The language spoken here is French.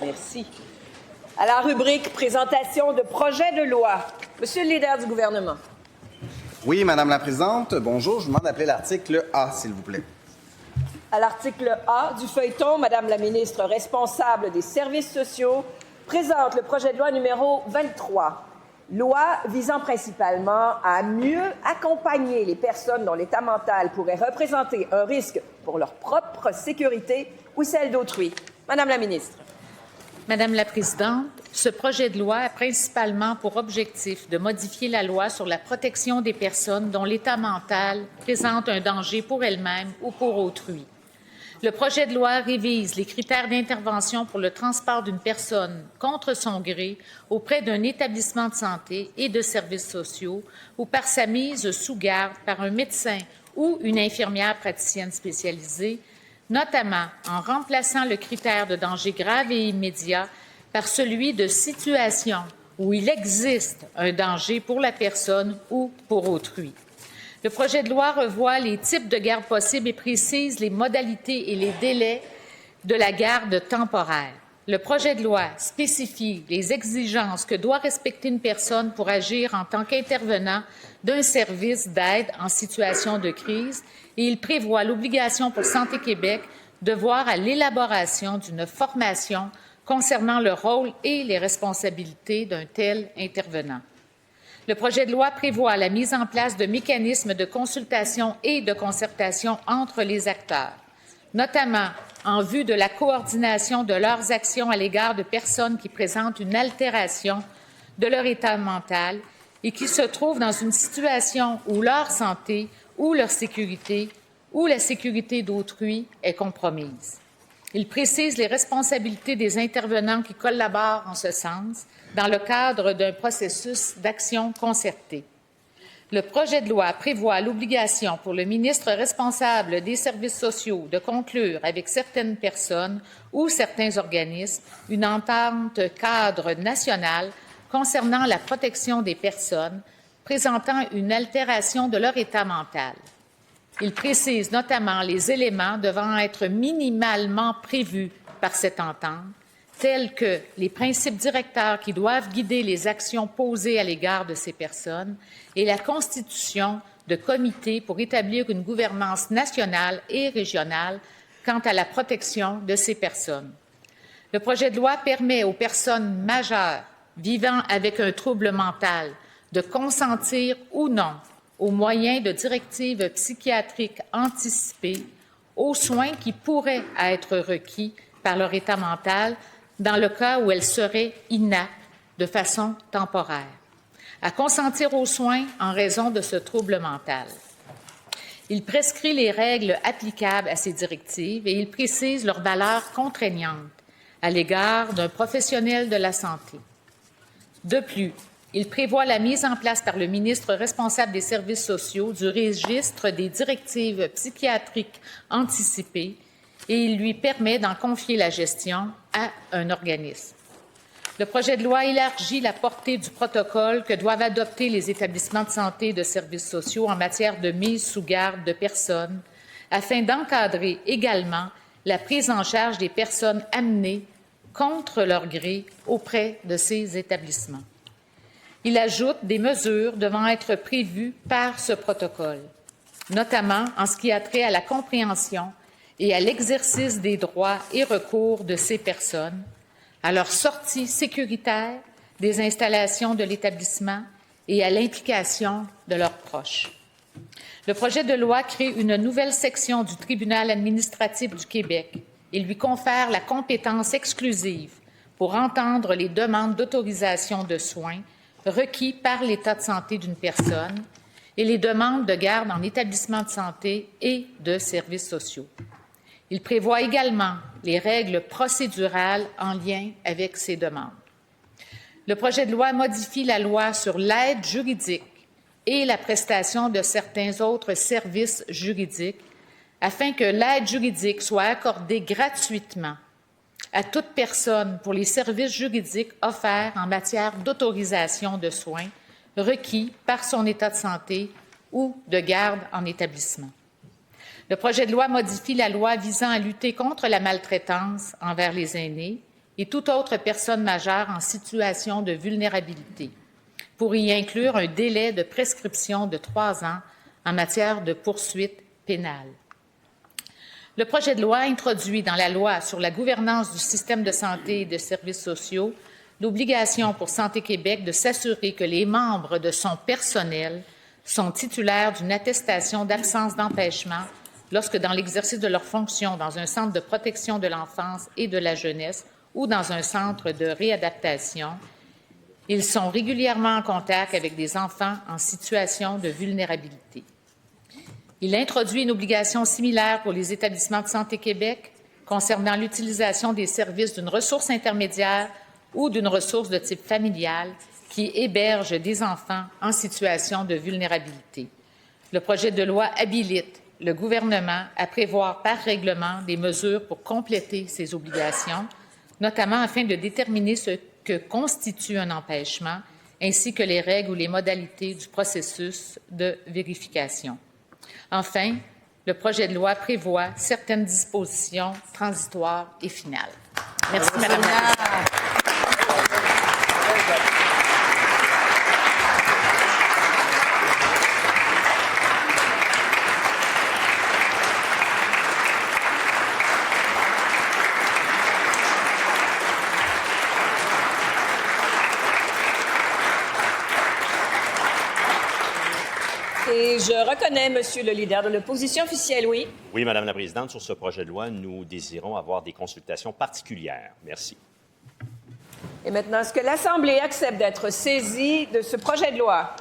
Merci. À la rubrique présentation de projet de loi. Monsieur le leader du gouvernement. Oui, Madame la Présidente. Bonjour. Je vous demande d'appeler l'article A, s'il vous plaît. À l'article A du feuilleton, Madame la ministre responsable des services sociaux présente le projet de loi numéro 23. Loi visant principalement à mieux accompagner les personnes dont l'état mental pourrait représenter un risque pour leur propre sécurité ou celle d'autrui. Madame la ministre. Madame la Présidente, ce projet de loi a principalement pour objectif de modifier la loi sur la protection des personnes dont l'état mental présente un danger pour elles-mêmes ou pour autrui. Le projet de loi révise les critères d'intervention pour le transport d'une personne contre son gré auprès d'un établissement de santé et de services sociaux ou par sa mise sous garde par un médecin ou une infirmière praticienne spécialisée, notamment en remplaçant le critère de danger grave et immédiat par celui de situation où il existe un danger pour la personne ou pour autrui. Le projet de loi revoit les types de garde possibles et précise les modalités et les délais de la garde temporaire. Le projet de loi spécifie les exigences que doit respecter une personne pour agir en tant qu'intervenant d'un service d'aide en situation de crise et il prévoit l'obligation pour Santé Québec de voir à l'élaboration d'une formation concernant le rôle et les responsabilités d'un tel intervenant. Le projet de loi prévoit la mise en place de mécanismes de consultation et de concertation entre les acteurs, notamment en vue de la coordination de leurs actions à l'égard de personnes qui présentent une altération de leur état mental et qui se trouvent dans une situation où leur santé ou leur sécurité ou la sécurité d'autrui est compromise. Il précise les responsabilités des intervenants qui collaborent en ce sens dans le cadre d'un processus d'action concertée. Le projet de loi prévoit l'obligation pour le ministre responsable des services sociaux de conclure avec certaines personnes ou certains organismes une entente cadre nationale concernant la protection des personnes présentant une altération de leur état mental. Il précise notamment les éléments devant être minimalement prévus par cette entente, tels que les principes directeurs qui doivent guider les actions posées à l'égard de ces personnes et la constitution de comités pour établir une gouvernance nationale et régionale quant à la protection de ces personnes. Le projet de loi permet aux personnes majeures vivant avec un trouble mental de consentir ou non aux moyens de directives psychiatriques anticipées, aux soins qui pourraient être requis par leur état mental dans le cas où elles seraient inaptes de façon temporaire, à consentir aux soins en raison de ce trouble mental. Il prescrit les règles applicables à ces directives et il précise leurs valeurs contraignantes à l'égard d'un professionnel de la santé. De plus, il prévoit la mise en place par le ministre responsable des services sociaux du registre des directives psychiatriques anticipées et il lui permet d'en confier la gestion à un organisme. Le projet de loi élargit la portée du protocole que doivent adopter les établissements de santé et de services sociaux en matière de mise sous garde de personnes afin d'encadrer également la prise en charge des personnes amenées contre leur gré auprès de ces établissements. Il ajoute des mesures devant être prévues par ce protocole, notamment en ce qui a trait à la compréhension et à l'exercice des droits et recours de ces personnes, à leur sortie sécuritaire des installations de l'établissement et à l'implication de leurs proches. Le projet de loi crée une nouvelle section du Tribunal administratif du Québec et lui confère la compétence exclusive pour entendre les demandes d'autorisation de soins requis par l'état de santé d'une personne et les demandes de garde en établissement de santé et de services sociaux. Il prévoit également les règles procédurales en lien avec ces demandes. Le projet de loi modifie la loi sur l'aide juridique et la prestation de certains autres services juridiques afin que l'aide juridique soit accordée gratuitement à toute personne pour les services juridiques offerts en matière d'autorisation de soins requis par son état de santé ou de garde en établissement. Le projet de loi modifie la loi visant à lutter contre la maltraitance envers les aînés et toute autre personne majeure en situation de vulnérabilité, pour y inclure un délai de prescription de 3 ans en matière de poursuite pénale. Le projet de loi introduit dans la loi sur la gouvernance du système de santé et de services sociaux l'obligation pour Santé Québec de s'assurer que les membres de son personnel sont titulaires d'une attestation d'absence d'empêchement lorsque, dans l'exercice de leurs fonctions dans un centre de protection de l'enfance et de la jeunesse ou dans un centre de réadaptation, ils sont régulièrement en contact avec des enfants en situation de vulnérabilité. Il introduit une obligation similaire pour les établissements de Santé Québec concernant l'utilisation des services d'une ressource intermédiaire ou d'une ressource de type familial qui héberge des enfants en situation de vulnérabilité. Le projet de loi habilite le gouvernement à prévoir par règlement des mesures pour compléter ces obligations, notamment afin de déterminer ce que constitue un empêchement, ainsi que les règles ou les modalités du processus de vérification. Enfin, le projet de loi prévoit certaines dispositions transitoires et finales. Merci, Madame la Présidente. Et je reconnais, Monsieur le leader de l'opposition officielle, oui. Oui, Madame la Présidente, sur ce projet de loi, nous désirons avoir des consultations particulières. Merci. Et maintenant, est-ce que l'Assemblée accepte d'être saisie de ce projet de loi?